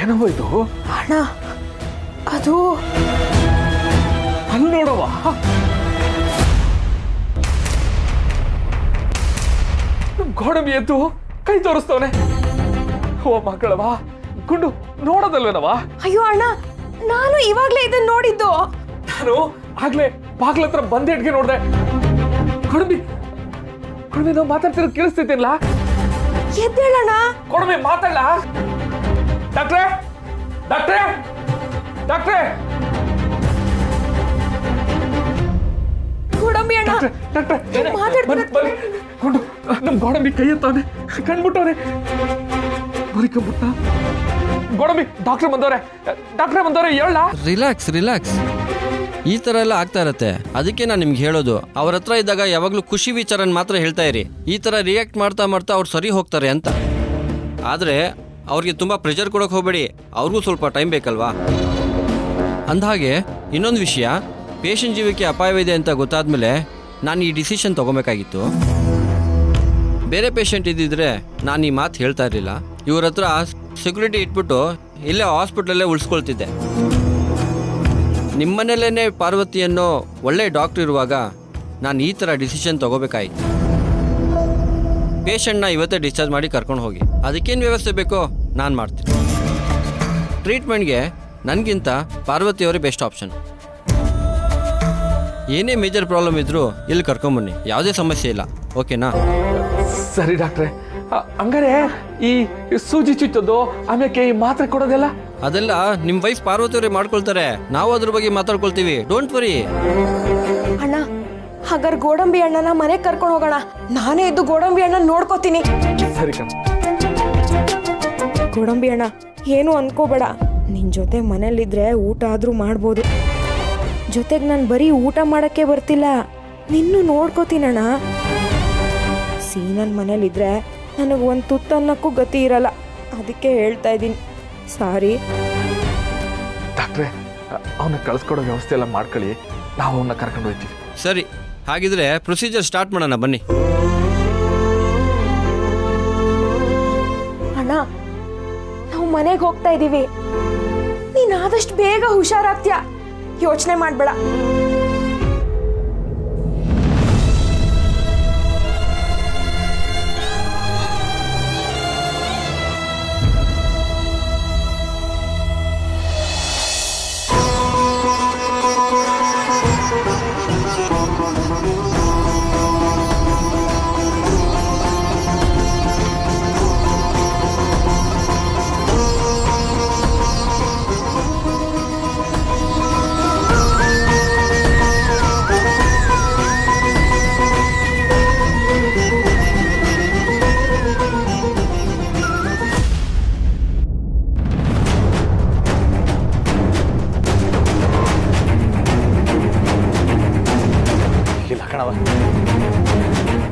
ಏನೋಯ್ತು? ಅಣ್ಣ ಅದು ಅಲ್ಲಿ ನೋಡವ. ಗೋಡಂಬಿ ಎದ್ದು ಕೈ ತೋರಿಸ್ತವನೆ. ಓ ಮಕ್ಕಳವ, ಗುಂಡು ನೋಡೋದಲ್ವೇನವ? ಅಯ್ಯೋ ಅಣ್ಣ, ನಾನು ಇವಾಗ್ಲೇ ಇದನ್ನ ನೋಡಿದ್ದು. ನಾನು ಆಗ್ಲೇ ಬಾಗ್ಲ ಹತ್ರ ಬಂದೇಟ್ಗೆ ನೋಡ್ದೆ. ಗೋಡಂಬಿ ಗೋಡಂಬಿ ನಾವು ಮಾತಾಡ್ತಿರೋದು ಕೇಳಿಸ್ತೈತಿಲ್ಲ? ಎದ್ದೇಳಣ್ಣ. ಗೋಡಂಬಿ ಮಾತಾಡ್ಲ? ಡಾಕ್ಟ್ರೇ ಡಾಕ್ಟ್ರೇ ಡಾಕ್ಟ್ರೇ ಗೋಡಂಬಿ ಅಣ್ಣ, ಬನ್ನಿ. ಗುಂಡು ನಮ್ ಗೋಡಂಬಿ ಕೈ ಎತ್ತವನೆ, ಕಣ್ಬಿಟ್ಟವ್ರೆ, ಬರಿಕೊಂಬಿಟ್ಟ. ಗೋಡಂಬಿ ಡಾಕ್ಟ್ರ್ ಬಂದವ್ರೆ ಹೇಳ. ರಿಲ್ಯಾಕ್ಸ್. ಈ ಥರ ಎಲ್ಲ ಆಗ್ತಾ ಇರತ್ತೆ. ಅದಕ್ಕೆ ನಾನು ನಿಮ್ಗೆ ಹೇಳೋದು, ಅವ್ರ ಹತ್ರ ಇದ್ದಾಗ ಯಾವಾಗಲೂ ಖುಷಿ ವಿಚಾರನ ಮಾತ್ರ ಹೇಳ್ತಾ ಇರಿ. ಈ ಥರ ರಿಯಾಕ್ಟ್ ಮಾಡ್ತಾ ಅವ್ರು ಸರಿ ಹೋಗ್ತಾರೆ ಅಂತ. ಆದರೆ ಅವ್ರಿಗೆ ತುಂಬ ಪ್ರೆಷರ್ ಕೊಡೋಕೆ ಹೋಗಬೇಡಿ, ಅವ್ರಿಗೂ ಸ್ವಲ್ಪ ಟೈಮ್ ಬೇಕಲ್ವಾ. ಅಂದಹಾಗೆ ಇನ್ನೊಂದು ವಿಷಯ, ಪೇಷಂಟ್ ಜೀವಕ್ಕೆ ಅಪಾಯವಿದೆ ಅಂತ ಗೊತ್ತಾದ್ಮೇಲೆ ನಾನು ಈ ಡಿಸಿಷನ್ ತೊಗೊಬೇಕಾಗಿತ್ತು. ಬೇರೆ ಪೇಷಂಟ್ ಇದ್ದಿದ್ರೆ ನಾನು ಈ ಮಾತು ಹೇಳ್ತಾ ಇರಲಿಲ್ಲ. ಇವ್ರ ಹತ್ರ ಸೆಕ್ಯೂರಿಟಿ ಇಟ್ಬಿಟ್ಟು ಇಲ್ಲೇ ಹಾಸ್ಪಿಟ್ಲಲ್ಲೇ ಉಳಿಸ್ಕೊಳ್ತಿದ್ದೆ. ನಿಮ್ಮನೇಲೇ ಪಾರ್ವತಿ ಅನ್ನೋ ಒಳ್ಳೆ ಡಾಕ್ಟ್ರ್ ಇರುವಾಗ ನಾನು ಈ ಥರ ಡಿಸಿಷನ್ ತೊಗೋಬೇಕಾಯಿತು. ಪೇಷಂಟ್ನ ಇವತ್ತೇ ಡಿಸ್ಚಾರ್ಜ್ ಮಾಡಿ ಕರ್ಕೊಂಡು ಹೋಗಿ, ಅದಕ್ಕೇನು ವ್ಯವಸ್ಥೆ ಬೇಕೋ ನಾನು ಮಾಡ್ತೀನಿ. ಟ್ರೀಟ್ಮೆಂಟ್ಗೆ ನನಗಿಂತ ಪಾರ್ವತಿಯವರೇ ಬೆಸ್ಟ್ ಆಪ್ಷನ್. ಏನೇ ಮೇಜರ್ ಪ್ರಾಬ್ಲಮ್ ಇದ್ದರೂ ಇಲ್ಲಿ ಕರ್ಕೊಂಬನ್ನಿ, ಯಾವುದೇ ಸಮಸ್ಯೆ ಇಲ್ಲ. ಓಕೆನಾ? ಸರಿ ಡಾಕ್ಟ್ರೆ. ಹಂಗಾರೆ ಈ ಸೂಜಿ ಚುಚ್ಚೋದು, ಆಮೇಲೆ ಈ ಮಾತ್ರೆ ಕೊಡೋದೆಲ್ಲ ಅದೆಲ್ಲ ನಿಮ್ಮ ವೈಫ್ ಪಾರ್ವತಿಯವರೇ ಮಾಡ್ಕೊಳ್ತಾರೆ. ನಾವು ಅದ್ರ ಬಗ್ಗೆ ಮಾತಾಡ್ಕೊಳ್ತೀವಿ, ಡೋಂಟ್ ವರಿ. ಅಣ್ಣ, ಹಾಗಾದ್ರೆ ಗೋಡಂಬಿ ಅಣ್ಣನ ಮನೆಗೆ ಕರ್ಕೊಂಡು ಹೋಗೋಣ. ನಾನೇ ಇದ್ದು ಗೋಡಂಬಿ ಅಣ್ಣ ನೋಡ್ಕೋತೀನಿ. ಸರಿ ಕಣ. ಗೋಡಂಬಿ ಅಣ್ಣ, ಏನು ಅನ್ಕೋಬೇಡ. ನಿನ್ ಜೊತೆ ಮನೇಲಿದ್ರೆ ಊಟ ಆದ್ರೂ ಮಾಡ್ಬೋದು. ಜೊತೆಗೆ ನಾನು ಬರೀ ಊಟ ಮಾಡಕ್ಕೆ ಬರ್ತಿಲ್ಲ, ನಿನ್ನೂ ನೋಡ್ಕೋತೀನಣ್ಣ. ಸೀನನ್ ಮನೇಲಿದ್ರೆ ನನಗೆ ಒಂದು ತುತ್ತನ್ನಕ್ಕೂ ಗತಿ ಇರಲ್ಲ. ಅದಕ್ಕೆ ಹೇಳ್ತಾ ಇದ್ದೀನಿ, ಸಾರಿ. ಡಾಕ್ಟ್ರೆ, ಅವನ್ನ ಕಳ್ಸ್ಕೊಡೋ ವ್ಯವಸ್ಥೆ ಎಲ್ಲ ಮಾಡ್ಕೊಳ್ಳಿ, ನಾವು ಅವನ್ನ ಕರ್ಕೊಂಡು ಹೋಗ್ತೀವಿ. ಸರಿ, ಹಾಗಿದ್ರೆ ಪ್ರೊಸೀಜರ್ ಸ್ಟಾರ್ಟ್ ಮಾಡೋಣ ಬನ್ನಿ. ಅಣ್ಣ, ನಾವು ಮನೆಗೆ ಹೋಗ್ತಾ ಇದ್ದೀವಿ. ನೀನ್ ಆದಷ್ಟು ಬೇಗ ಹುಷಾರಾಗ್ತೀಯ, ಯೋಚನೆ ಮಾಡ್ಬೇಡ.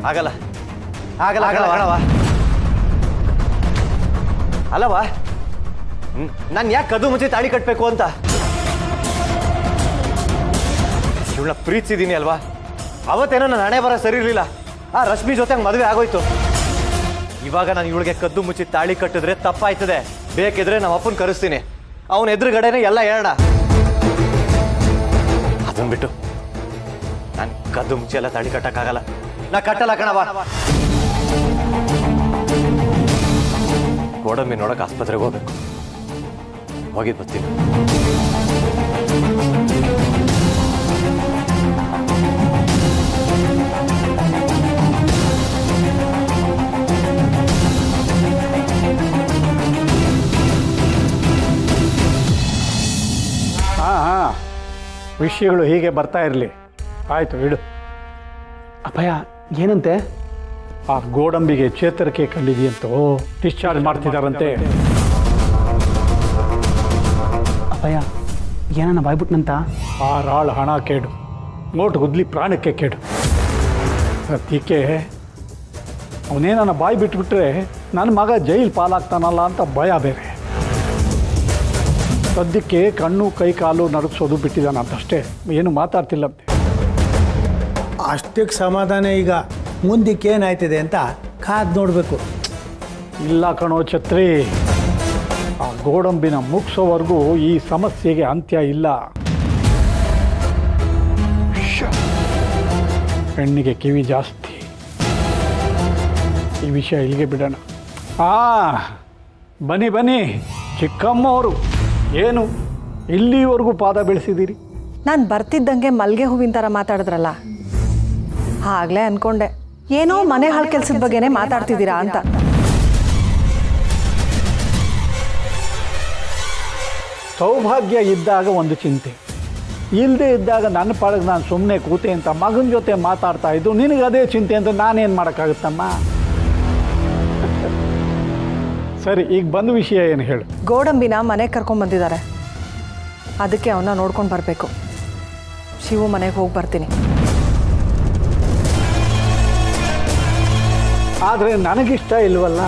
ಆಗಲ್ಲ ಆಗಲ್ಲ ಆಗಲ್ಲ ಕಣವ. ಅಲ್ಲವಾ, ನಾನು ಯಾಕೆ ಕದ್ದು ಮುಚ್ಚಿ ತಾಳಿ ಕಟ್ಟಬೇಕು ಅಂತ ಇವಳನ್ನ ಪ್ರೀತಿಸಿದ್ದೀನಿ ಅಲ್ವಾ. ಅವತ್ತೇನೋ ನನ್ನ ಹಣೆ ಬರ ಸರಿ ಇರಲಿಲ್ಲ, ಆ ರಶ್ಮಿ ಜೊತೆ ಮದುವೆ ಆಗೋಯ್ತು. ಇವಾಗ ನಾನು ಇವಳಿಗೆ ಕದ್ದು ಮುಚ್ಚಿ ತಾಳಿ ಕಟ್ಟಿದ್ರೆ ತಪ್ಪಾಯ್ತದೆ. ಬೇಕಿದ್ರೆ ನಮ್ಮ ಅಪ್ಪನ ಕರೆಸ್ತೀನಿ, ಅವನ ಎದುರುಗಡೆನೆ ಎಲ್ಲ ಹೇಳೋಣ. ಅದನ್ನ ಬಿಟ್ಟು ನಾನು ಕದ್ದು ಮುಚ್ಚಿ ಎಲ್ಲ ತಾಳಿ ಕಟ್ಟಕ್ಕಾಗಲ್ಲ. ನಾ ಕಟ್ಟಲ್ಲ ಕಣವ. ಗೋಡಂಬಿ ನೋಡಕ್ ಆಸ್ಪತ್ರೆಗೆ ಹೋಗ್ಬೇಕು, ಹೋಗಿದ್ ಬರ್ತೀನಿ. ಹಾಂ, ವಿಷಯಗಳು ಹೀಗೆ ಬರ್ತಾ ಇರಲಿ. ಆಯಿತು, ಇಡು. ಅಪ್ಪಯ್ಯ, ಏನಂತೆ? ಆ ಗೋಡಂಬಿಗೆ ಚೇತರಿಕೆ ಕಂಡಿದೆಯಂತೋ, ಡಿಸ್ಚಾರ್ಜ್ ಮಾಡ್ತಿದ್ದಾರಂತೆ. ಅಪ್ಪಯ್ಯ, ಏನನ್ನ ಬಾಯ್ಬಿಟ್ನಂತ? ಆ ರಾಳು ಹಣ ಕೇಡು, ನೋಟು ಗುದ್ಲಿ ಪ್ರಾಣಕ್ಕೆ ಕೇಡು. ಅದಕ್ಕೆ ಅವನೇನ ಬಾಯಿ ಬಿಟ್ಬಿಟ್ರೆ ನನ್ನ ಮಗ ಜೈಲು ಪಾಲಾಗ್ತಾನಲ್ಲ ಅಂತ ಭಯ ಬೇರೆ. ಸದ್ಯಕ್ಕೆ ಕಣ್ಣು ಕೈ ಕಾಲು ನಡುಗಿಸೋದು ಬಿಟ್ಟಿದ್ದಾನಂತಷ್ಟೇ, ಏನು ಮಾತಾಡ್ತಿಲ್ಲಂತೆ. ಅಷ್ಟಕ್ಕೆ ಸಮಾಧಾನ. ಈಗ ಮುಂದಕ್ಕೆ ಏನಾಯ್ತದೆ ಅಂತ ಕಾದು ನೋಡಬೇಕು. ಇಲ್ಲ ಕಣೋ ಛತ್ರಿ, ಆ ಗೋಡಂಬಿನ ಮುಗಿಸೋವರೆಗೂ ಈ ಸಮಸ್ಯೆಗೆ ಅಂತ್ಯ ಇಲ್ಲ. ಹೆಣ್ಣಿಗೆ ಕಿವಿ ಜಾಸ್ತಿ. ಈ ವಿಷಯ ಇಲ್ಲಿಗೆ ಬಿಡೋಣ. ಬನ್ನಿ ಬನ್ನಿ ಚಿಕ್ಕಮ್ಮವರು, ಏನು ಇಲ್ಲಿವರೆಗೂ ಪಾದ ಬೆಳೆಸಿದ್ದೀರಿ? ನಾನು ಬರ್ತಿದ್ದಂಗೆ ಮಲ್ಗೆ ಹೂವಿನ ಥರ ಮಾತಾಡಿದ್ರಲ್ಲ, ಆಗಲೇ ಅನ್ಕೊಂಡೆ ಏನೋ ಮನೆ ಹಾಳು ಕೆಲಸದ ಬಗ್ಗೆನೇ ಮಾತಾಡ್ತಿದ್ದೀರಾ ಅಂತ. ಸೌಭಾಗ್ಯ ಇದ್ದಾಗ ಒಂದು ಚಿಂತೆ, ಇಲ್ಲದೆ ಇದ್ದಾಗ ನನ್ನ ಪಾಡಿಗೆ ನಾನು ಸುಮ್ಮನೆ ಕೂತೆ ಅಂತ ಮಗನ ಜೊತೆ ಮಾತಾಡ್ತಾ ಇದ್ದು ನಿನಗೆ ಅದೇ ಚಿಂತೆ ಅಂತ ನಾನೇನು ಮಾಡೋಕ್ಕಾಗುತ್ತಮ್ಮ? ಸರಿ, ಈಗ ಬಂದ ವಿಷಯ ಏನು ಹೇಳು. ಗೋಡಂಬಿನ ಮನೆಗೆ ಕರ್ಕೊಂಡ್ಬಂದಿದ್ದಾರೆ, ಅದಕ್ಕೆ ಅವನ್ನ ನೋಡ್ಕೊಂಡು ಬರಬೇಕು. ಶಿವು ಮನೆಗೆ ಹೋಗಿ ಬರ್ತೀನಿ. ಆದರೆ ನನಗಿಷ್ಟ ಇಲ್ವಲ್ಲ.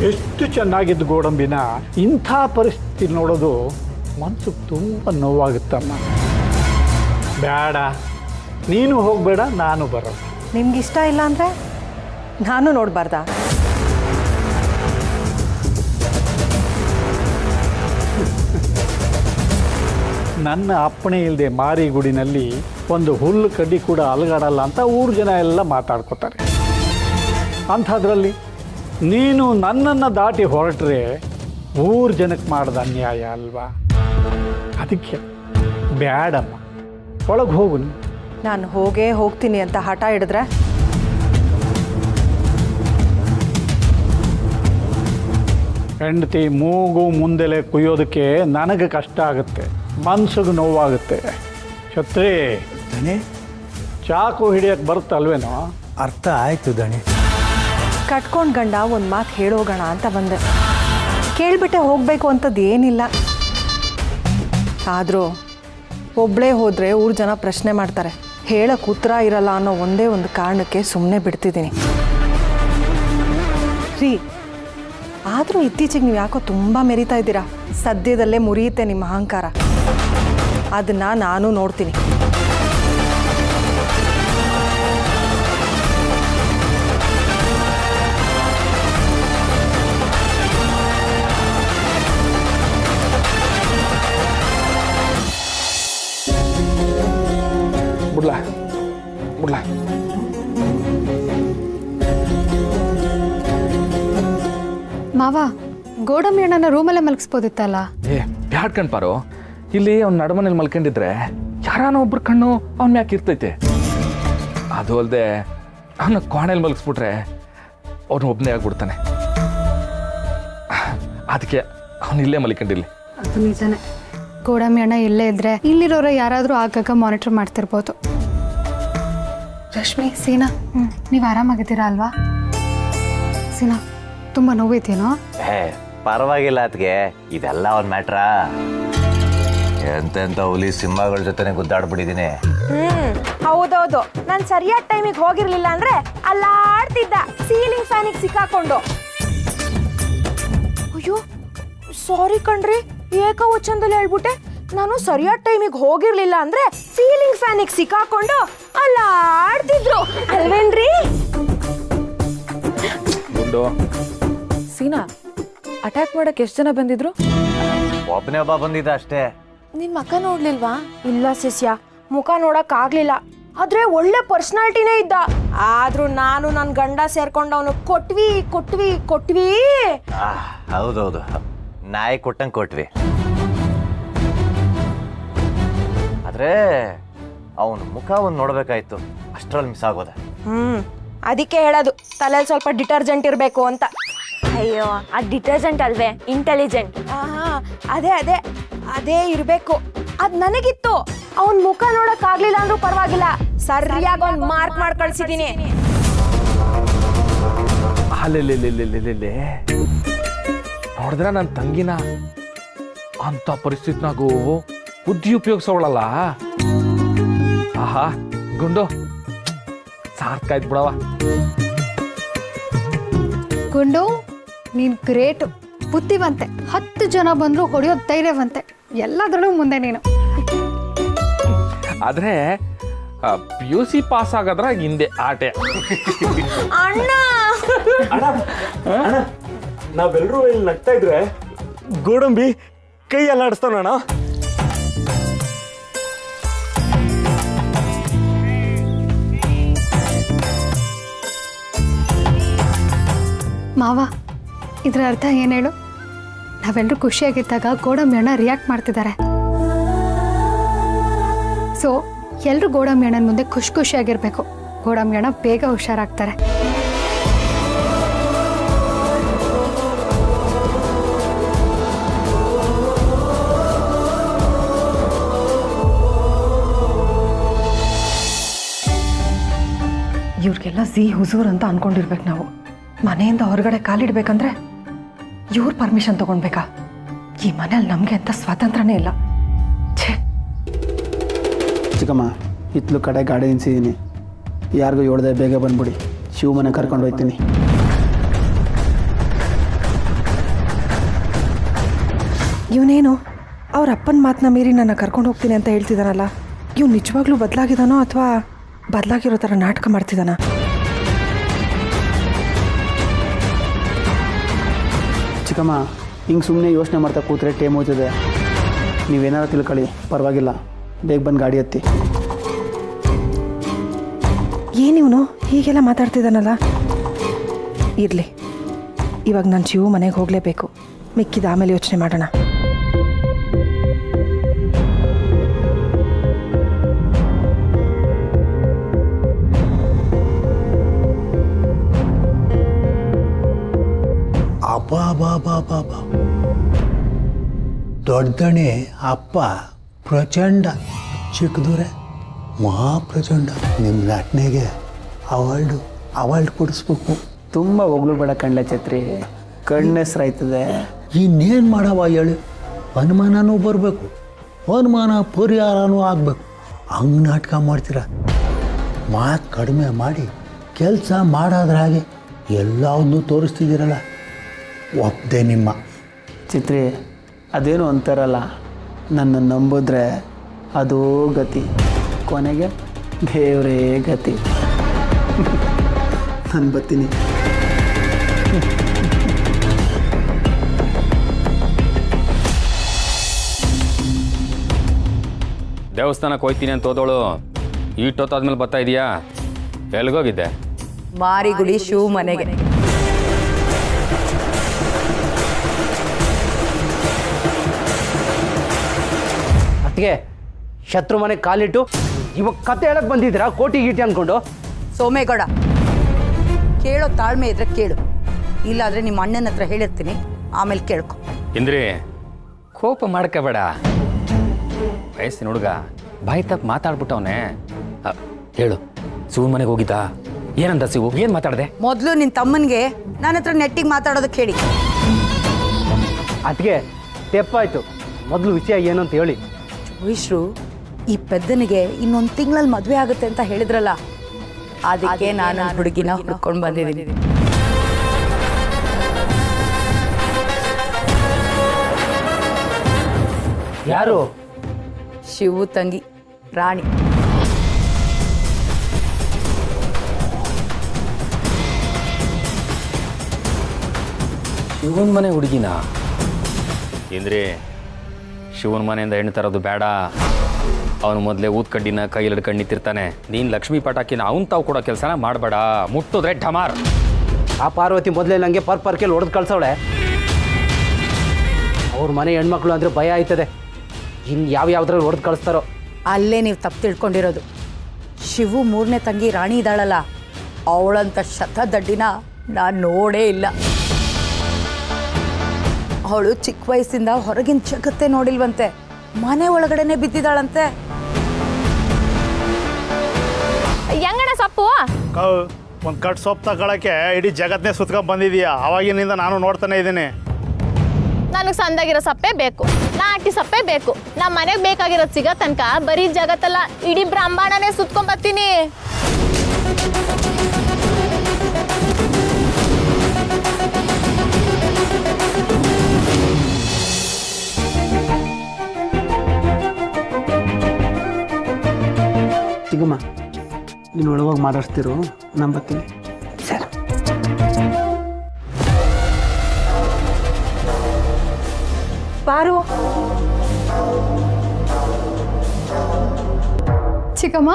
ಎಷ್ಟು ಚೆನ್ನಾಗಿದ್ದು ಗೋಡಂಬಿನ ಇಂಥ ಪರಿಸ್ಥಿತಿ ನೋಡೋದು ಮನಸ್ಸಿಗೆ ತುಂಬ ನೋವಾಗುತ್ತಮ್ಮ. ಬೇಡ, ನೀನು ಹೋಗಬೇಡ, ನಾನು ಬರೋದು. ನಿಮ್ಗಿಷ್ಟ ಇಲ್ಲ ಅಂದರೆ ನಾನು ನೋಡಬಾರ್ದಾ? ನನ್ನ ಅಪ್ಪಣೆ ಇಲ್ಲದೆ ಮಾರಿಗುಡಿನಲ್ಲಿ ಒಂದು ಹುಲ್ಲು ಕಡ್ಡಿ ಕೂಡ ಅಲಗಾಡಲ್ಲ ಅಂತ ಊರು ಜನ ಎಲ್ಲ ಮಾತಾಡ್ಕೋತಾರೆ. ಅಂಥದ್ರಲ್ಲಿ ನೀನು ನನ್ನನ್ನು ದಾಟಿ ಹೊರಟ್ರೆ ಊರು ಜನಕ್ಕೆ ಮಾಡಿದ ಅನ್ಯಾಯ ಅಲ್ವಾ? ಅದಕ್ಕೆ ಬ್ಯಾಡಮ್ಮ, ಒಳಗೆ ಹೋಗು. ನಾನು ಹೋಗ್ತೀನಿ ಅಂತ ಹಠ ಹಿಡಿದ್ರೆ ಹೆಂಡತಿ ಮೂಗು ಮುಂದೆಲೆ ಕುಯ್ಯೋದಕ್ಕೆ ನನಗೆ ಕಷ್ಟ ಆಗುತ್ತೆ, ಮನ್ಸಿಗೆ ನೋವಾಗುತ್ತೆ. ಛತ್ರಿ ದಣಿ, ಚಾಕು ಹಿಡಿಯಕ್ಕೆ ಬರುತ್ತಲ್ವೇನೋ? ಅರ್ಥ ಆಯ್ತು ದಣಿ. ಕಟ್ಕೊಂಡು ಗಂಡ ಒಂದು ಮಾತು ಹೇಳೋಗೋಣ ಅಂತ ಬಂದೆ. ಕೇಳಿಬಿಟ್ಟೆ ಹೋಗಬೇಕು ಅಂತದ್ದು ಏನಿಲ್ಲ. ಆದರೂ ಒಬ್ಬಳೇ ಹೋದರೆ ಊರು ಜನ ಪ್ರಶ್ನೆ ಮಾಡ್ತಾರೆ, ಹೇಳಕ್ಕೆ ಉತ್ತರ ಇರಲ್ಲ ಅನ್ನೋ ಒಂದೇ ಒಂದು ಕಾರಣಕ್ಕೆ ಸುಮ್ಮನೆ ಬಿಡ್ತಿದ್ದೀನಿ ರೀ. ಆದರೂ ಇತ್ತೀಚೆಗೆ ನೀವು ಯಾಕೋ ತುಂಬ ಮೆರಿತಾ ಇದ್ದೀರಾ. ಸದ್ಯದಲ್ಲೇ ಮುರಿಯುತ್ತೆ ನಿಮ್ಮ ಅಹಂಕಾರ. ಅದನ್ನು ನಾನು ನೋಡ್ತೀನಿ. ಬಿಡ್ಲಾ ಮಾವ, ಗೋಡಂಬಿ ಅಣ್ಣನ ರೂಮಲ್ಲೇ ಮಲಗಿಸ್ಬೋದಿತ್ತಲ್ಲ? ಬ್ಯಾಡ್ ಕಣ್ಪಾರು, ಇಲ್ಲಿ ಅವ್ನ ನಡುಮನೇಲಿ ಮಲ್ಕೊಂಡಿದ್ರೆ ಯಾರಾನೋ ಒಬ್ರು ಕಣ್ಣು ಅವ್ನ ಮ್ಯಾಕೆ ಇರ್ತೈತೆ. ಅದು ಅಲ್ಲದೆ ಅವನ ಕೋಣೆಯಲ್ಲಿ ಮಲಗಿಸ್ಬಿಟ್ರೆ ಅವನು ಒಬ್ಬನೇ ಆಗ್ಬಿಡ್ತಾನೆ. ಅದಕ್ಕೆ ಅವನು ಇಲ್ಲೇ ಮಲ್ಕೊಂಡಿರ್ಲಿ. ಅದು ನಿಜನೇ. ಗೋಡಂಬಿ ಅಣ್ಣ ಇಲ್ಲೇ ಇದ್ರೆ ಇಲ್ಲಿರೋರು ಯಾರಾದರೂ ಆಗಾಗ ಮಾನಿಟರ್ ಮಾಡ್ತಿರ್ಬೋದು. ರಶ್ಮಿ, ಸೀನಾ, ನೀವು ಆರಾಮಾಗಿದ್ದೀರಾ ಅಲ್ವಾ? ಸೀನಾ, ತುಂಬ ನೋವಿದೆಯೇನೋ? ಪರವಾಗಿಲ್ಲ. ಅದಕ್ಕೆ ಇದೆಲ್ಲ ಒಂದು ಮ್ಯಾಟ್ರಾ? ಎಂತೆಂಥ ಹುಲಿ ಸಿಂಹಗಳ ಜೊತೆನೆ ಗುದ್ದಾಡ್ಬಿಟ್ಟಿದ್ದೀನಿ. ಹೌದೌದು, ನಾನು ಸರಿಯಾದ ಟೈಮಿಗೆ ಹೋಗಿರ್ಲಿಲ್ಲ ಅಂದ್ರೆ ಅಲ್ಲಾಡ್ತಿದ್ದ ಸೀಲಿಂಗ್ ಫ್ಯಾನಿಗೆ ಸಿಕ್ಕಾಕೊಂಡು. ಅಯ್ಯೋ ಸಾರಿ ಕಣ್ರಿ, ಏಕವಚನದಲ್ಲಿ ಹೇಳ್ಬಿಟ್ಟೆ. ನಾನು ಸರಿಯಾದ ಟೈಮಿಗೆ ಹೋಗಿರ್ಲಿಲ್ಲ ಅಂದ್ರೆ ಸೀಲಿಂಗ್ ಫ್ಯಾನಿಗೆ ಸಿಕ್ಕಾಕೊಂಡು ಅಲ್ಲಾಡ್ತಿದ್ರು ಅಲ್ವೇನ್ರಿ? ಸೀನಾ, ಅಟ್ಯಾಕ್ ಮಾಡಕ್ಕೆ ಎಷ್ಟು ಜನ ಬಂದಿದ್ರು? ಒಬ್ಬನೇ ಒಬ್ಬ ಬಂದಿದ್ದ ಅಷ್ಟೇ. ನಿನ್ ಮಕ್ಕ ನೋಡ್ಲಿಲ್ವಾ? ಇಲ್ಲ ಶಿಷ್ಯ, ಮುಖ ನೋಡಕ್ ಆಗ್ಲಿಲ್ಲ. ಆದ್ರೆ ಒಳ್ಳೆ ಪರ್ಸನಾಲಿಟಿನೇ ಇದ್ದ. ಆದ್ರೂ ನಾನು ನನ್ನ ಗಂಡ ಸೇರ್ಕೊಂಡು ಅವನು ಕೊಟ್ವಿ. ಹೌದೌದು, ನಾಯಿ ಕೊಟ್ಟಂಗೆ ಕೊಟ್ವಿ. ಆದ್ರೆ ಅವನ ಮುಖ ಒಂದು ನೋಡ್ಬೇಕಾಯ್ತು, ಅಷ್ಟ್ರಲ್ಲಿ ಮಿಸ್ ಆಗೋದೆ. ಅದಕ್ಕೆ ಹೇಳೋದು ತಲೆಯಲ್ಲಿ ಸ್ವಲ್ಪ ಡಿಟರ್ಜೆಂಟ್ ಇರಬೇಕು ಅಂತ. ಅಯ್ಯೋ, ಆ ಡಿಟರ್ಜೆಂಟ್ ಅಲ್ವೇ, ಇಂಟೆಲಿಜೆಂಟ್. ಅದೇ ಇರಬೇಕು. ಅದ್ ನನಗಿತ್ತು. ಅವನ್ ಮುಖ ನೋಡಕ್ ಆಗ್ಲಿಲ್ಲ ಅಂದ್ರೂ ಪರವಾಗಿಲ್ಲ, ಸರಿಯಾಗಿ ಒಂದ್ ಮಾರ್ಕ್ ಮಾಡಿ ಕಳ್ಸಿದೀನಿ. ನೋಡಿದ್ರ ನನ್ನ ತಂಗಿನ ಅಂತ ಪರಿಸ್ಥಿತಿನಾಗೂ ಬುದ್ಧಿ ಉಪಯೋಗಿಸೋಳಲ್ಲ. ಆಹಾ ಗುಂಡು, ಸಾರ್ಥಕ ಆಯ್ತು ಬಿಡವ. ಗುಂಡು, ನೀನು ಗ್ರೇಟು, ಬುದ್ಧಿವಂತೆ. 10 ಜನ ಬಂದರೂ ಹೊಡೆಯೋ ಧೈರ್ಯವಂತೆ, ಎಲ್ಲದರಲ್ಲೂ ಮುಂದೆ ನೀನು. ಆದ್ರೆ PUC ಪಾಸ್ ಆಗೋದ್ರ ಹಿಂದೆ ಆಟೆ. ಅಣ್ಣ ನಾವೆಲ್ಲರೂ ಇಲ್ಲಿ ನಗ್ತಾ ಇದ್ರೆ ಗೋಡಂಬಿ ಕೈ ಅಲ್ಲಾಡಿಸ್ತಾವಣ್ಣ. ಮಾವ ಇದ್ರ ಅರ್ಥ ಏನು ಹೇಳು? ನಾವೆಲ್ಲರೂ ಖುಷಿಯಾಗಿದ್ದಾಗ ಗೋಡಂಬಿ ಅಣ್ಣ ರಿಯಾಕ್ಟ್ ಮಾಡ್ತಿದ್ದಾರೆ. ಸೊ ಎಲ್ಲರೂ ಗೋಡಂಬಿ ಅಣ್ಣನ ಮುಂದೆ ಖುಷಿಯಾಗಿರ್ಬೇಕು. ಗೋಡಂಬಿ ಅಣ್ಣ ಬೇಗ ಹುಷಾರಾಗ್ತಾರೆ. ಇವ್ರಿಗೆಲ್ಲ ಹುಜೂರ್ ಅಂತ ಅನ್ಕೊಂಡಿರ್ಬೇಕು ನಾವು. ಮನೆಯಿಂದ ಹೊರಗಡೆ ಕಾಲಿಡ್ಬೇಕಂದ್ರೆ ಇವ್ರ ಪರ್ಮಿಷನ್ ತಗೊಳ್ಬೇಕಾ? ಈ ಮನೇಲಿ ನಮಗೆ ಅಂತ ಸ್ವಾತಂತ್ರ್ಯನೇ ಇಲ್ಲ. ಛೇ. ಚಿಕ್ಕಮ್ಮ ಇತ್ಲು ಕಡೆ ಗಾಡಿ ನಿಲ್ಸಿದ್ದೀನಿ. ಯಾರಿಗೂ ಹೇಳ್ದೆ ಬೇಗ ಬಂದ್ಬಿಡಿ. ಶಿವ ಮನೆ ಕರ್ಕೊಂಡು ಹೋಗ್ತೀನಿ. ಇವನೇನು ಅವ್ರ ಅಪ್ಪನ ಮಾತನ್ನ ಮೀರಿ ನನ್ನ ಕರ್ಕೊಂಡು ಹೋಗ್ತೀನಿ ಅಂತ ಹೇಳ್ತಿದ್ದಾನಲ್ಲ. ಇವ್ನು ನಿಜವಾಗ್ಲೂ ಬದಲಾಗಿದ್ದಾನೋ ಅಥವಾ ಬದಲಾಗಿರೋ ಥರ ನಾಟಕ ಮಾಡ್ತಿದ್ದಾನ? ಚಿಕ್ಕಮ್ಮ ಹಿಂಗೆ ಸುಮ್ಮನೆ ಯೋಚನೆ ಮಾಡ್ತಾ ಕೂತ್ರೆ ಟೈಮ್ ಹೋಗ್ತದೆ. ನೀವೇನಾರು ತಿಳ್ಕೊಳ್ಳಿ, ಪರವಾಗಿಲ್ಲ. ಬೇಗ ಬಂದು ಗಾಡಿ ಹತ್ತಿ. ಏನಿವನು ಹೀಗೆಲ್ಲ ಮಾತಾಡ್ತಿದ್ದಾನಲ್ಲ? ಇರಲಿ, ಇವಾಗ ನಾನು ಶಿವು ಮನೆಗೆ ಹೋಗಲೇಬೇಕು. ಮಿಕ್ಕಿದ ಆಮೇಲೆ ಯೋಚನೆ ಮಾಡೋಣ. ಅಬ್ಬಾ ಬಾ ಬಾ ಬಾ ಬಾ, ದೊಡ್ಡದಣೆ ಅಪ್ಪ ಪ್ರಚಂಡ, ಚಿಕ್ಕದೂರೆ ಮಹಾಪ್ರಚಂಡ. ನಿಮ್ಮ ನಟನೆಗೆ ಅವಾರ್ಡ್ ಕೊಡಿಸ್ಬೇಕು. ತುಂಬ ಹೊಗಳು ಬೇಡ ಕಣ್ಲೆ ಛತ್ರಿ, ಕಣ್ಣೆಸ್ರಾಯ್ತದೆ. ಇನ್ನೇನು ಮಾಡವ ಹೇಳಿ? ಅನುಮಾನನೂ ಬರಬೇಕು, ಅನುಮಾನ ಪರಿಹಾರನೂ ಆಗಬೇಕು. ಹಂಗೆ ನಾಟಕ ಮಾಡ್ತೀರ. ಮಾತು ಕಡಿಮೆ ಮಾಡಿ ಕೆಲಸ ಮಾಡೋದ್ರಾಗೆ ಎಲ್ಲವನ್ನೂ ತೋರಿಸ್ತಿದ್ದೀರಲ್ಲ, ಒಪ್ಪದೆ ನಿಮ್ಮ. ಚಿತ್ರಿ, ಅದೇನು ಅಂತಾರಲ್ಲ, ನನ್ನ ನಂಬಿದ್ರೆ ಅದೋ ಗತಿ, ಕೊನೆಗೆ ದೇವರೇ ಗತಿ. ನಾನು ಬರ್ತೀನಿ. ದೇವಸ್ಥಾನಕ್ಕೆ ಹೋಗ್ತೀನಿ ಅಂತ ಹೋದವಳು ಈಟೊತ್ತಾದ್ಮೇಲೆ ಬರ್ತಾ ಇದೀಯಾ? ಎಲ್ಗೋಗಿದ್ದೆ? ಮಾರಿಗುಡಿ ಶಿವ ಮನೆಗೆ. ಅದಕ್ಕೆ ಶತ್ರು ಮನೆಗೆ ಕಾಲಿಟ್ಟು ಇವಾಗ ಕತೆ ಹೇಳಕ್ ಬಂದಿದ್ದೀರಾ? ಕೋಟಿ ಗೀಟಿ ಅಂದ್ಕೊಂಡು. ಸೋಮೇಗೌಡ, ಕೇಳೋ ತಾಳ್ಮೆ ಇದ್ರೆ ಕೇಳು, ಇಲ್ಲಾದ್ರೆ ನಿಮ್ಮ ಅಣ್ಣನ ಹತ್ರ ಹೇಳಿರ್ತೀನಿ, ಆಮೇಲೆ ಕೇಳ್ಕೊ. ಇಂದ್ರಿ, ಕೋಪ ಮಾಡ್ಕೋಬೇಡ. ವಯಸ್ಸಿನ ಹುಡುಗ ಬಾಯಿ ತಪ್ಪು ಮಾತಾಡ್ಬಿಟ್ಟವನೆ. ಹೇಳು, ಶಿವನ ಮನೆಗೆ ಹೋಗಿದ್ದ? ಏನಂದ ಶಿವು? ಏನು ಮಾತಾಡ್ದೆ? ಮೊದಲು ನಿನ್ನ ತಮ್ಮನಿಗೆ ನನ್ನ ಹತ್ರ ನೆಟ್ಟಿಗೆ ಮಾತಾಡೋದಕ್ಕೆ ಹೇಳಿ. ಅದಕ್ಕೆ ತೆಪ್ಪಾಯ್ತು. ಮೊದಲು ವಿಷಯ ಏನು ಅಂತ ಹೇಳಿ. ವಿಶ್ರು, ಈ ಪೆದ್ದನಿಗೆ ಇನ್ನೊಂದು ತಿಂಗಳಲ್ಲಿ ಮದುವೆ ಆಗುತ್ತೆ ಅಂತ ಹೇಳಿದ್ರಲ್ಲ, ಅದಕ್ಕೆ ನಾನು ಹುಡುಗಿನ ಹುಡ್ಕೊಂಡು ಬಂದಿದ್ದೀನಿ. ಯಾರು? ಶಿವು ತಂಗಿ ರಾಣಿ. ಶಿವನ ಮನೆ ಹುಡುಗಿನ? ಇಂದ್ರಿ, ಶಿವನ ಮನೆಯಿಂದ ಹೆಣ್ಣು ತರೋದು ಬೇಡ. ಅವನು ಮೊದಲೇ ಊದ್ ಕಡ್ಡಿನ ಕೈಯಲ್ಲಿ ಹಿಡ್ಕೊಂಡು ನಿಂತಿರ್ತಾನೆ. ನೀನು ಲಕ್ಷ್ಮೀ ಪಟಾಕಿನ ಅವನು ತಾವು ಕೊಡೋ ಕೆಲಸನ ಮಾಡಬೇಡ. ಮುಟ್ಟಿದ್ರೆ ಢಮಾರ್. ಆ ಪಾರ್ವತಿ ಮೊದಲೇ ನನಗೆ ಪರ್ಕೆಲ್ಲಿ ಹೊಡೆದು ಕಳ್ಸವಳೆ. ಅವ್ರ ಮನೆ ಹೆಣ್ಮಕ್ಳು ಅಂದರೆ ಭಯ ಆಯ್ತದೆ. ಇನ್ನು ಯಾವ್ದ್ರಲ್ಲಿ ಹೊಡೆದು ಕಳಿಸ್ತಾರೋ. ಅಲ್ಲೇ ನೀವು ತಪ್ಪು ತಿಳ್ಕೊಂಡಿರೋದು. ಶಿವು ಮೂರನೇ ತಂಗಿ ರಾಣಿ ಇದ್ದಾಳಲ್ಲ, ಅವಳಂತ ಶತದಡ್ಡಿನ ನಾನು ನೋಡೇ ಇಲ್ಲ. ಅವಳು ಚಿಕ್ಕ ವಯಸ್ಸಿಂದ ಹೊರಗಿನ ಜಗತ್ತೇ ನೋಡಿಲ್ವಂತೆ, ಮನೆ ಒಳಗಡೆನೆ ಬಿದ್ದಿದ್ದಾಳಂತೆ. ಹೆಂಗಣ ಸೊಪ್ಪು? ಒಂದು ಕಟ್ ಸೊಪ್ಪು ತಗೊಳಕ್ಕೆ ಇಡೀ ಜಗತ್ತನ್ನೇ ಸುತ್ಕೊಂಡ್ ಬಂದಿದೀಯಾ? ಅವಾಗಿನಿಂದ ನಾನು ನೋಡ್ತಾನೆ ಇದ್ದೀನಿ. ನನಗೆ ಸಂದಾಗಿರೋ ಸಪ್ಪೆ ಬೇಕು, ನಾಟಿ ಸಪ್ಪೆ ಬೇಕು. ನಮ್ಮ ಮನೆಗೆ ಬೇಕಾಗಿರೋದು ಸಿಗೋ ತನಕ ಬರೀ ಜಗತ್ತಲ್ಲ, ಇಡೀ ಬ್ರಹ್ಮಾಂಡನೇ ಸುತ್ಕೊಂಡ್ ಬರ್ತೀನಿ. ಸಿಗಮ್ಮ, ನೀನು ಒಳಗೋಗಿ ಮಾತಾಡ್ಸ್ತಿರು, ನಾನು ಬರ್ತೀನಿ. ಸರ್, ಪಾರು ಚಿಕ್ಕಮ್ಮ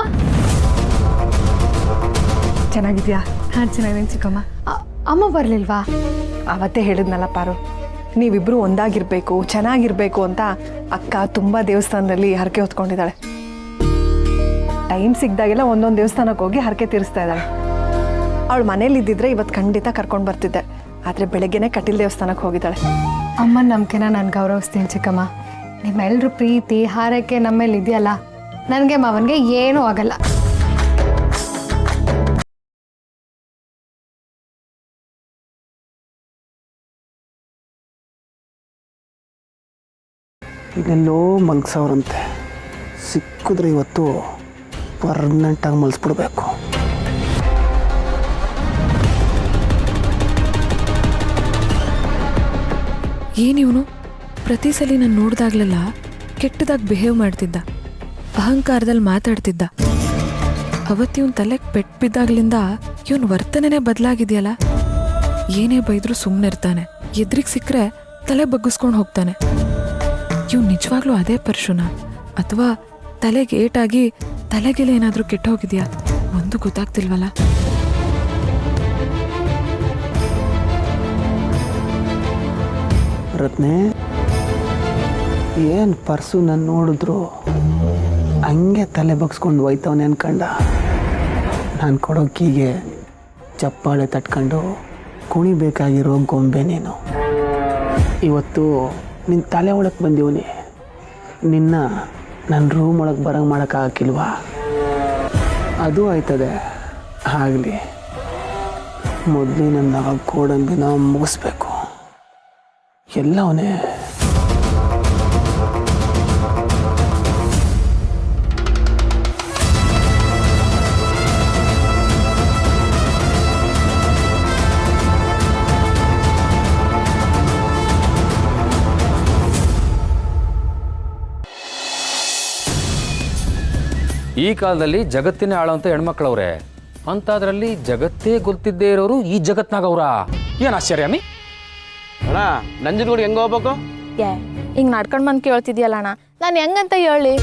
ಚೆನ್ನಾಗಿದ್ಯಾ? ಹಾಂ ಚೆನ್ನಾಗಿದ್ದೀನಿ ಚಿಕ್ಕಮ್ಮ. ಅಮ್ಮ ಬರಲಿಲ್ವಾ? ಅವತ್ತೇ ಹೇಳಿದ್ನಲ್ಲ ಪಾರು, ನೀವಿಬ್ರು ಒಂದಾಗಿರ್ಬೇಕು, ಚೆನ್ನಾಗಿರ್ಬೇಕು ಅಂತ ಅಕ್ಕ ತುಂಬ ದೇವಸ್ಥಾನದಲ್ಲಿ ಹರಕೆ ಹೊತ್ಕೊಂಡಿದ್ದಾಳೆ. ಟೈಮ್ ಸಿಕ್ದಾಗೆಲ್ಲ ಒಂದೊಂದು ದೇವಸ್ಥಾನಕ್ಕೆ ಹೋಗಿ ಹರಕೆ ತೀರಿಸ್ತಾ ಇದ್ದಾಳೆ. ಅವಳು ಮನೇಲಿ ಇದ್ದಿದ್ರೆ ಇವತ್ತು ಖಂಡಿತ ಕರ್ಕೊಂಡು ಬರ್ತಿದ್ದೆ, ಆದರೆ ಬೆಳಗ್ಗೆನೆ ಕಟೀಲ್ ದೇವಸ್ಥಾನಕ್ಕೆ ಹೋಗಿದ್ದಾಳೆ. ಅಮ್ಮನ ನಂಬಿಕೆನ ನಾನು ಗೌರವಿಸ್ತೀನಿ ಚಿಕ್ಕಮ್ಮ. ನಿಮ್ಮೆಲ್ಲರೂ ಪ್ರೀತಿ ಹಾರೈಕೆ ನಮ್ಮ ಮೇಲೆ ಇದೆಯಲ್ಲ, ನನಗೆ ಮಾವನಿಗೆ ಏನೂ ಆಗಲ್ಲ. ಇದೆಲ್ಲೋ ಮಲಗಿಸೋರಂತೆ, ಸಿಕ್ಕಿದ್ರೆ ಇವತ್ತು ಪರ್ಮನೆಂಟಾಗಿ ಮಲ್ಸ್ಬಿಡ್ಬೇಕು. ಏನಿವನು ಪ್ರತಿ ಸಲ ನಾನು ನೋಡಿದಾಗ್ಲೆಲ್ಲ ಕೆಟ್ಟದಾಗಿ ಬಿಹೇವ್ ಮಾಡ್ತಿದ್ದ, ಅಹಂಕಾರದಲ್ಲಿ ಮಾತಾಡ್ತಿದ್ದ. ಅವತ್ತಿವನ್ ತಲೆಗೆ ಪೆಟ್ಟು ಬಿದ್ದಾಗ್ಲಿಂದ ಇವನ್ ವರ್ತನೆನೇ ಬದಲಾಗಿದೆಯಲ್ಲ. ಏನೇ ಬೈದ್ರೂ ಸುಮ್ಮನೆ ಇರ್ತಾನೆ, ಎದುರಿಗೆ ಸಿಕ್ಕರೆ ತಲೆ ಬಗ್ಗಿಸ್ಕೊಂಡು ಹೋಗ್ತಾನೆ. ಇವ್ನು ನಿಜವಾಗ್ಲೂ ಅದೇ ಪರ್ಶುನ ಅಥವಾ ತಲೆಗೆ ಏಟಾಗಿ ತಲೆಗೆಲ್ಲ ಏನಾದರೂ ಕೆಟ್ಟು ಹೋಗಿದ್ಯಾ? ಒಂದು ಗೊತ್ತಾಗ್ತಿಲ್ವಲ್ಲ. ರತ್ನೆ, ಏನು ಪರ್ಸು ನಾನು ನೋಡಿದ್ರು ಹಂಗೆ ತಲೆ ಬಗ್ಸ್ಕೊಂಡು ಹೋಯ್ತವನೆ ಅನ್ಕಂಡ. ನಾನು ಕೊಡೋ ಕೀಗೆ ಚಪ್ಪಾಳೆ ತಟ್ಕೊಂಡು ಕುಣಿಬೇಕಾಗಿರೋ ಗೊಂಬೆ ನೀನು. ಇವತ್ತು ನಿನ್ನ ತಲೆ ಒಳಗೆ ಬಂದೀವನಿ, ನಿನ್ನ ನನ್ನ ರೂಮ್ ಒಳಗೆ ಬರಂಗೆ ಮಾಡೋಕ್ಕಾಗಿಲ್ವಾ? ಅದು ಆಯ್ತದೆ, ಆಗಲಿ. ಮೊದಲು ನನ್ನ ಗೋಡಂಬಿನ ಮುಗಿಸ್ಬೇಕು. ಎಲ್ಲವನೇ ಈ ಕಾಲದಲ್ಲಿ ಜಗತ್ತಿನೇ ಆಳೋಂಥ ಹೆಣ್ಮಕ್ಳವ್ರೆ, ಅಂಥದ್ರಲ್ಲಿ ಜಗತ್ತೇ ಗೊತ್ತಿದ್ದೇ ಇರೋರು ಈ ಜಗತ್ನಾಗವ್ರ. ಏನು ಆಶ್ಚರ್ಯ ಅಮ್ಮಿ? ಅಣ್ಣ ನಂಜನಗೂಡು ಹೆಂಗೆ ಹೋಗ್ಬೇಕು? ಹಿಂಗೆ ನಡ್ಕೊಂಡು ಬಂದು ಕೇಳ್ತಿದ್ಯಲ್ಲ ಅಣ್ಣ, ನಾನು ಹೆಂಗಂತ ಹೇಳಿ?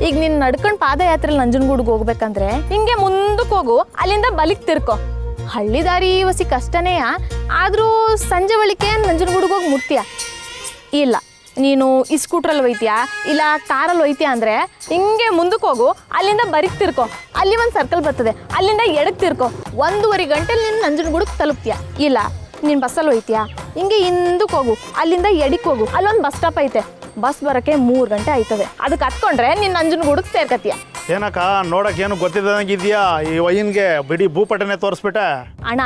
ಈಗ ನೀನು ನಡ್ಕೊಂಡು ಪಾದಯಾತ್ರೆಲಿ ನಂಜನಗೂಡಿಗೆ ಹೋಗ್ಬೇಕಂದ್ರೆ ಹಿಂಗೆ ಮುಂದಕ್ಕೆ ಹೋಗು, ಅಲ್ಲಿಂದ ಬಲಿಗೆ ತಿರ್ಕೊ. ಹಳ್ಳಿ ದಾರಿ ವಸಿ ಕಷ್ಟನೇ, ಆದರೂ ಸಂಜೆ ಬಳಿಕೆ ನಂಜನಗೂಡಿಗೆ ಹೋಗಿ ಮುಟ್ತೀಯ. ಇಲ್ಲ ನೀನು ಈ ಸ್ಕೂಟ್ರಲ್ಲಿ ಒಯ್ತೀಯಾ ಇಲ್ಲ ಕಾರಲ್ಲಿ ಒಯ್ತೀಯಾ ಅಂದರೆ ಹಿಂಗೆ ಮುಂದಕ್ಕೆ ಹೋಗು, ಅಲ್ಲಿಂದ ಬರಿಗೆ ತಿರ್ಕೊ. ಅಲ್ಲಿ ಒಂದು ಸರ್ಕಲ್ ಬರ್ತದೆ, ಅಲ್ಲಿಂದ ಎಡಕ್ಕೆ ತಿರ್ಕೊ. 1.5 ಗಂಟೆಲಿ ನೀನು ನಂಜನಗೂಡಿಗೆ ತಲುಪ್ತೀಯ. ಇಲ್ಲ ನೀನು ಬಸ್ಸಲ್ಲಿ ಹೋಯ್ತೀಯಾ, ಹಿಂಗೆ ಹಿಂದಕ್ಕೆ ಹೋಗು, ಅಲ್ಲಿಂದ ಎಡಕ್ಕೆ ಹೋಗು, ಅಲ್ಲೊಂದು ಬಸ್ ಸ್ಟಾಪ್ ಐತೆ. ಬಸ್ ಬರೋಕ್ಕೆ 3 ಗಂಟೆ ಆಯ್ತದೆ. ಅದಕ್ಕೆ ಹತ್ಕೊಂಡ್ರೆ ನೀನು ನಂಜನಗೂಡಿಗೆ ಸೇರ್ಕತ್ತೀಯ. ಏನಕ್ಕ ನೋಡಕ್ಕೆ ಏನು ಗೊತ್ತಿದ್ದಂಗಿದ್ಯಾ? ಈ ವೈನ್ಗೆ ಬಿಡಿ ಭೂಪಟನೆ ತೋರಿಸ್ಬಿಟ್ಟೆ. ಅಣ್ಣ,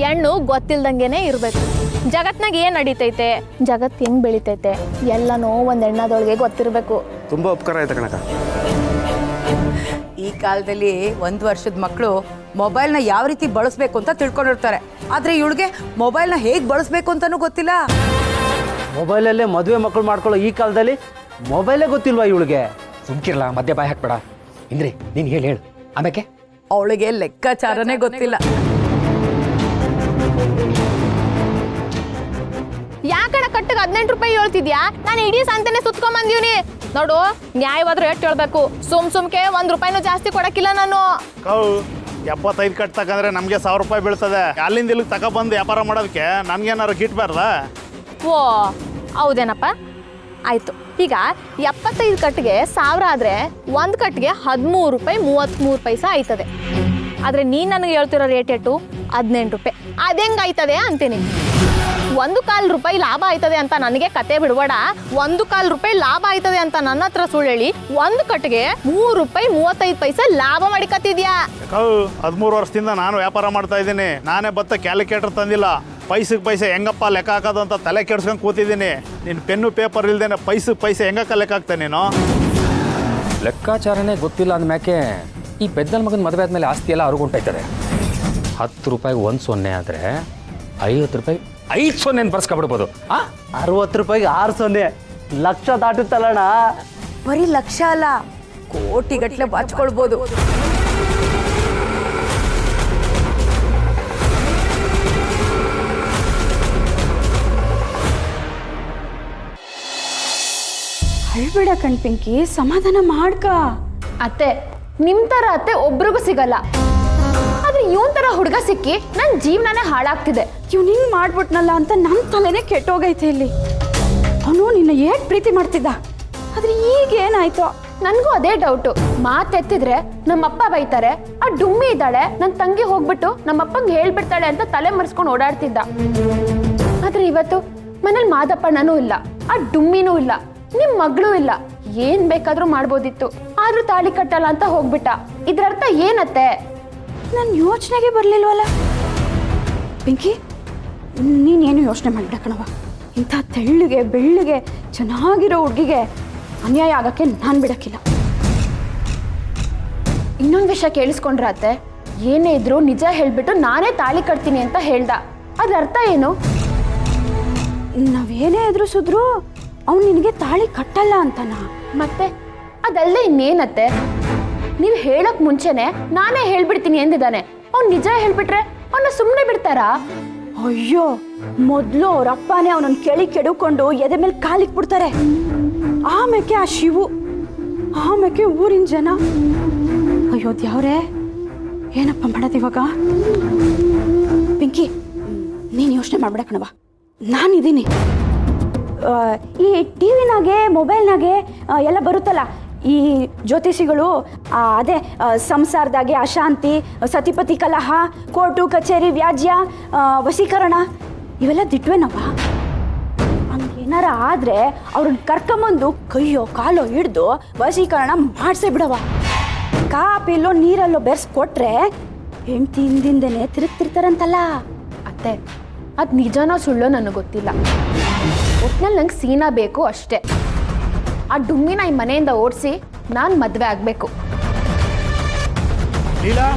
ಹೆಣ್ಣು ಗೊತ್ತಿಲ್ದಂಗೆನೇ ಇರಬೇಕು. ಜಗತ್ನಾಗ ಏನು ನಡೀತೈತೆ, ಜಗತ್ತು ಹೆಂಗೆ ಬೆಳಿತೈತೆ ಎಲ್ಲನೂ ಒಂದು ಹೆಣ್ಣದೊಳಗೆ ಗೊತ್ತಿರಬೇಕು. ತುಂಬ ಉಪಕಾರ ಆಯ್ತು ಕಣಕ. ಈ ಕಾಲದಲ್ಲಿ 1 ವರ್ಷದ ಮಕ್ಕಳು ಮೊಬೈಲ್ನ ಯಾವ ರೀತಿ ಬಳಸಬೇಕು ಅಂತ ತಿಳ್ಕೊಂಡಿರ್ತಾರೆ, ಆದರೆ ಇವಳಿಗೆ ಮೊಬೈಲ್ನ ಹೇಗೆ ಬಳಸಬೇಕು ಅಂತಲೂ ಗೊತ್ತಿಲ್ಲ. ಮೊಬೈಲಲ್ಲೇ ಮದುವೆ ಮಕ್ಕಳು ಮಾಡ್ಕೊಳ್ಳೋ ಈ ಕಾಲದಲ್ಲಿ ಮೊಬೈಲೇ ಗೊತ್ತಿಲ್ವಾ ಇವಳಿಗೆ? ಸುಮ್ಕಿರಲ್ಲ, ಮಧ್ಯ ಬಾಯಿ ಹಾಕ್ಬೇಡ. ಇಂದ್ರಿ ನೀನು ಹೇಳು ಆಮೇಲೆ. ಅವಳಿಗೆ ಲೆಕ್ಕಾಚಾರನೇ ಗೊತ್ತಿಲ್ಲ. ಯಾಕಣ ಕಟ್ಟಿಗೆ 18 ರೂಪಾಯಿ ಹೇಳ್ತಿದ್ಯಾ? ನಾನು ಇಡೀ ಸಂತೆನೆ ಸುತ್ಕೊಂಬಂದೀವ್ನಿ ನೋಡು. ನ್ಯಾಯವಾದ್ರೂ ಎಷ್ಟು ಹೇಳ್ಬೇಕು, ಸುಮ್ಕೆ 1 ರೂಪಾಯಿನೂ ಜಾಸ್ತಿ ಕೊಡಕ್ಕಿಲ್ಲ ನಾನು. 75 ಕಟ್ ತಕಂದ್ರೆ ನಮಗೆ 1000 ರೂಪಾಯಿ ಬೀಳ್ತದೆ. ಅಲ್ಲಿಂದ ಇಲ್ಲಿಗೆ ತಗೊಬಂದು ವ್ಯಾಪಾರ ಮಾಡೋದಕ್ಕೆ ನನ್ಗೇನಾರು ಗಿಟ್ಬಾರ್ದ? ಓ ಹೌದೇನಪ್ಪ, ಆಯಿತು. ಈಗ 75 ಕಟ್ಟಿಗೆ 1000 ಆದರೆ 1 ಕಟ್ಟಿಗೆ 13 ರೂಪಾಯಿ 33 ಪೈಸೆ ಆಯ್ತದೆ. ಆದರೆ ನೀನು ನನಗೆ ಹೇಳ್ತಿರೋ ರೇಟ್ ಎಷ್ಟು? 18 ರೂಪಾಯಿ. ಅದೆಂಗಾಯ್ತದೆ ಅಂತೀನಿ. 1/4 ರೂಪಾಯಿ ಲಾಭ ಆಯ್ತದೆ ಅಂತ ನನಗೆ ಕತೆ ಬಿಡಬೇಡ. 1/4 ರೂಪಾಯಿ ಲಾಭ ಆಯ್ತದೆ ಅಂತ ನನ್ನ ಹತ್ರ ಸುಳ್ಳು ಹೇಳಿ 1 ಕಟ್ಟಿಗೆ 3 ರೂಪಾಯಿ 35 ಪೈಸೆ ಲಾಭ ಮಾಡಿಕತ್ತಿದ್ಯಾ? 13 ವರ್ಷದಿಂದ ನಾನು ವ್ಯಾಪಾರ ಮಾಡ್ತಾ ಇದ್ದೀನಿ. ನಾನೇ ಬತ್ತ ಕ್ಯಾಲ್ಕುಲೇಟರ್ ತಂದಿಲ್ಲ. ಪೈಸೆ ಹೆಂಗಪ್ಪ ಲೆಕ್ಕ ಹಾಕೋದು ಅಂತ ತಲೆ ಕೆಡ್ಸ್ಕೊಂಡು ಕೂತಿದ್ದೀನಿ. ನೀನು ಪೆನ್ನು ಪೇಪರ್ ಇಲ್ದೇನೆ ಪೈಸೆ ಹೆಂಗಕ್ಕ ಲೆಕ್ಕ ಹಾಕ್ತೆ ನೀನು? ಲೆಕ್ಕಾಚಾರನೇ ಗೊತ್ತಿಲ್ಲ ಅಂದಮ್ಯಾಕೆ ಈ ಪೆದ್ದನ ಮಗನ ಮದುವೆ ಆದಮೇಲೆ ಆಸ್ತಿ ಎಲ್ಲ ಅವ್ರಿಗೆ ಹೊಂಟೈತದೆ. 10 ರೂಪಾಯಿಗೆ 1 ಸೊನ್ನೆ ಆದರೆ 50 ರೂಪಾಯಿ 5 ಸೊನ್ನೆ ಬರ್ಸ್ಕೊಬಿಡ್ಬೋದು. 60 ರೂಪಾಯಿಗೆ 6 ಸೊನ್ನೆ, ಲಕ್ಷ ದಾಟುತ್ತಲ್ಲಣ್ಣ. ಬರೀ ಲಕ್ಷ ಅಲ್ಲ, ಕೋಟಿಗಟ್ಟಲೆ ಬಾಚ್ಕೊಳ್ಬೋದು. ಅಳ್ಬೇಡ ಕಣ್ ಪಿಂಕಿ, ಸಮಾಧಾನ ಮಾಡ್ಕ. ಅತ್ತೆ ನಿಮ್ ತರ ಅತ್ತೆ ಒಬ್ರಿಗೂ ಸಿಗಲ್ಲ. ಆದ್ರೆ ಇವನ್ ತರ ಹುಡುಗ ಸಿಕ್ಕಿ ನನ್ ಜೀವನನೇ ಹಾಳಾಗ್ತಿದೆ. ಇವ್ನು ಹಿಂಗೆ ಮಾಡ್ಬಿಟ್ನಲ್ಲ ಅಂತ ನನ್ನ ತಲೆನೇ ಕೆಟ್ಟೋಗೈತೆ ಇಲ್ಲಿ. ಅವನು ನಿನ್ನ ಏಟ್ ಪ್ರೀತಿ ಮಾಡ್ತಿದ್ದ, ಆದ್ರೆ ಈಗ ಏನಾಯ್ತು? ನನ್ಗೂ ಅದೇ ಡೌಟು. ಮಾತೆತ್ತಿದ್ರೆ ನಮ್ಮಪ್ಪ ಬೈತಾರೆ, ಆ ಡುಮ್ಮಿ ಇದ್ದಾಳೆ ನನ್ನ ತಂಗಿ ಹೋಗ್ಬಿಟ್ಟು ನಮ್ಮಪ್ಪಂಗೆ ಹೇಳ್ಬಿಡ್ತಾಳೆ ಅಂತ ತಲೆ ಮರೆಸ್ಕೊಂಡು ಓಡಾಡ್ತಿದ್ದ. ಆದ್ರೆ ಇವತ್ತು ಮನೇಲಿ ಮಾದಪ್ಪಣ್ಣನೂ ಇಲ್ಲ, ಆ ಡುಮ್ಮಿನೂ ಇಲ್ಲ, ನಿಮ್ ಮಗಳು ಇಲ್ಲ. ಏನ್ ಬೇಕಾದ್ರೂ ಮಾಡ್ಬೋದಿತ್ತು, ಆದ್ರೂ ತಾಳಿ ಕಟ್ಟಲ್ಲ ಅಂತ ಹೋಗ್ಬಿಟ್ಟ. ಇದ್ರರ್ಥ ಏನತ್ತೆ? ನನ್ನ ಯೋಚನೆಗೆ ಬರಲಿಲ್ವಲ್ಲ. ಪಿಂಕಿ, ನೀನೇನು ಯೋಚನೆ ಮಾಡಿಬಿಡ ಕಣವ. ಇಂಥ ತೆಳ್ಳಿಗೆ ಬೆಳ್ಳಿಗೆ ಚೆನ್ನಾಗಿರೋ ಹುಡುಗಿಗೆ ಅನ್ಯಾಯ ಆಗಕ್ಕೆ ನಾನು ಬಿಡಕ್ಕಿಲ್ಲ. ಇನ್ನೊಂದು ವಿಷಯ ಕೇಳಿಸ್ಕೊಂಡ್ರ ಅತ್ತೆ, ಏನೇ ಇದ್ರು ನಿಜ ಹೇಳ್ಬಿಟ್ಟು ನಾನೇ ತಾಳಿ ಕಟ್ತೀನಿ ಅಂತ ಹೇಳ್ದ. ಅದ್ರ ಅರ್ಥ ಏನು? ನಾವೇನೇ ಎದುರಿಸಿದ್ರು ಅವ್ನು ನಿನಗೆ ತಾಳಿ ಕಟ್ಟಲ್ಲ ಅಂತನಾ? ಮತ್ತೆ ಅದಲ್ಲದೆ ಇನ್ನೇನತ್ತೆ? ನೀವು ಹೇಳಕ್ ಮುಂಚೆನೆ ನಾನೇ ಹೇಳ್ಬಿಡ್ತೀನಿ ಎಂದಿದ್ದಾನೆ. ಅವ್ನು ನಿಜ ಹೇಳ್ಬಿಟ್ರೆ ಅವನ್ನ ಸುಮ್ಮನೆ ಬಿಡ್ತಾರಾ? ಅಯ್ಯೋ, ಮೊದಲು ಅವ್ರ ಅಪ್ಪನೇ ಅವನನ್ನು ಕೆಡುಕೊಂಡು ಎದೆ ಮೇಲೆ ಕಾಲಿಕ್ಬಿಡ್ತಾರೆ. ಆಮೇಲೆ ಆ ಶಿವು, ಆಮೇಲೆ ಊರಿನ ಜನ. ಅಯ್ಯೋ ದೇವ್ರೇ, ಏನಪ್ಪ ಮಾಡೋದು ಇವಾಗ? ಪಿಂಕಿ, ನೀನು ಯೋಚನೆ ಮಾಡ್ಬೇಡ ಕಣವ, ನಾನಿದ್ದೀನಿ. ಈ ಟಿ ವಿನಾಗೆ ಮೊಬೈಲ್ನಾಗೆ ಎಲ್ಲ ಬರುತ್ತಲ್ಲ ಈ ಜ್ಯೋತಿಷಿಗಳು, ಅದೇ ಸಂಸಾರದಾಗೆ ಅಶಾಂತಿ, ಸತಿಪತಿ ಕಲಹ, ಕೋರ್ಟು ಕಚೇರಿ ವ್ಯಾಜ್ಯ, ವಶೀಕರಣ, ಇವೆಲ್ಲ ದಿಟ್ವೇನವ? ಹಂಗೇನಾರ ಆದರೆ ಅವ್ರನ್ನ ಕರ್ಕೊಂಬಂದು ಕೈಯೋ ಕಾಲೋ ಹಿಡ್ದು ವಶೀಕರಣ ಮಾಡಿಸೇ ಬಿಡವ. ಕಾಪಿಲ್ಲೋ ನೀರಲ್ಲೋ ಬೆರೆಸ್ಕೊಟ್ರೆ ಹೆಂಡ್ತಿ ಹಿಂದಿಂದೇನೆ ತಿರುಗ್ತಿರ್ತಾರಂತಲ್ಲ. ಅತ್ತೆ ಅದು ನಿಜನೋ ಸುಳ್ಳೋ ನನಗೆ ಗೊತ್ತಿಲ್ಲ. ಒಟ್ನಲ್ಲಿ ನಂಗೆ ಸೀನಾ ಬೇಕು ಅಷ್ಟೇ. ಆ ಡುಮ್ಮಿನ ಈ ಮನೆಯಿಂದ ಓಡಿಸಿ ನಾನು ಮದುವೆ ಆಗಬೇಕು. ಲೀಲಾ